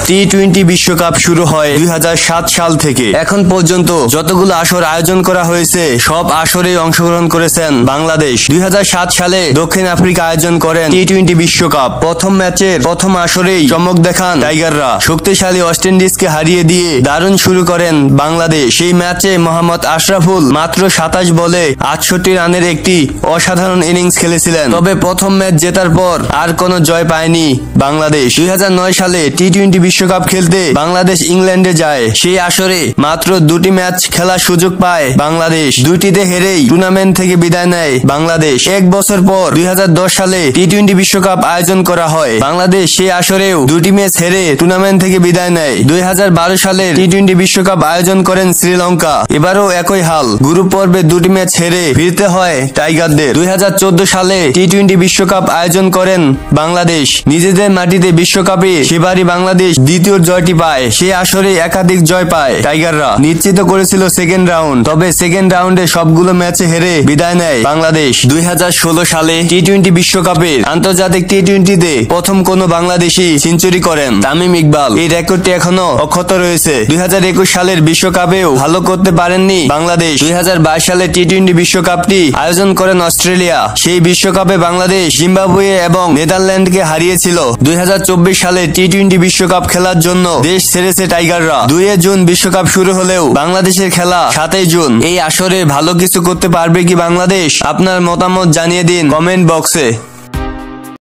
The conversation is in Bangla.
টি-20 বিশ্বকাপ শুরু হয় 2007 সাল থেকে। এখন পর্যন্ত যতগুলো আসর আয়োজন করা হয়েছে সব আসরেই অংশগ্রহণ করেছেন বাংলাদেশ। 2007 সালে দক্ষিণ আফ্রিকা আয়োজন করেন টি-20 বিশ্বকাপ। প্রথম ম্যাচের প্রথম আসরেই চমক দেখান টাইগাররা। শক্তিশালী ওয়েস্ট ইন্ডিজকে হারিয়ে দিয়ে দারুণ শুরু করেন বাংলাদেশ। সেই ম্যাচে মোহাম্মদ আশরাফুল মাত্র 27 বলে 68 রানের একটি অসাধারণ ইনিংস খেলেছিলেন। তবে প্রথম ম্যাচ জেতার পর আর কোনো জয় পায়নি বাংলাদেশ। 2009 সালে টি-20 বিশ্বকাপ খেলতে বাংলাদেশ ইংল্যান্ডে যায়। সেই আসরে মাত্র 2টি ম্যাচ খেলার সুযোগ পায় বাংলাদেশ। 2টিতে হেরেই টুর্নামেন্ট থেকে বিদায় নেয় বাংলাদেশ। এক বছর পর 2010 সালে টি-20 বিশ্বকাপ আয়োজন করা হয়। বাংলাদেশ সেই আসরেও 2টি ম্যাচ হেরে টুর্নামেন্ট থেকে বিদায় নেয়। 2012 সালের টি-20 বিশ্বকাপ আয়োজন করেন শ্রীলঙ্কা। এবারও একই হাল, গ্রুপ পর্বে 2টি ম্যাচ হেরে ফিরতে হয় টাইগারদের। 2014 সালে টি-20 বিশ্বকাপ আয়োজন করেন বাংলাদেশ। নিজেদের মাটিতে বিশ্বকাপে সেবারই বাংলাদেশ দ্বিতীয় জয়টি পায়। সেই আসরে একাধিক জয় পায় টাইগাররা। নিশ্চিত করেছিল সেকেন্ড রাউন্ড, তবে সেকেন্ড রাউন্ডে সবগুলো ম্যাচে হেরে বিদায় নেয় বাংলাদেশ। 2016 সালে টি-20 বিশ্বকাপের আন্তর্জাতিক টি-20তে প্রথম কোনো বাংলাদেশি সেঞ্চুরি করেন তামিম ইকবাল। এই রেকর্ডটি এখনো অক্ষত রয়েছে। 2021 সালের বিশ্বকাপেও ভালো করতে পারেননি বাংলাদেশ। 2022 সালে টি-20 বিশ্বকাপটি আয়োজন করেন অস্ট্রেলিয়া। সেই বিশ্বকাপে বাংলাদেশ জিম্বাবুয়ে এবং নেদারল্যান্ডকে হারিয়েছিল। 2024 সালে টি-20 বিশ্বকাপ খেলার জন্য দেশ ছেড়েছে টাইগাররা। 2 জুন বিশ্বকাপ শুরু হলেও বাংলাদেশের খেলা 7 জুন। এই আসরে ভালো কিছু করতে পারবে কি বাংলাদেশ? আপনার মতামত জানিয়ে দিন কমেন্ট বক্সে।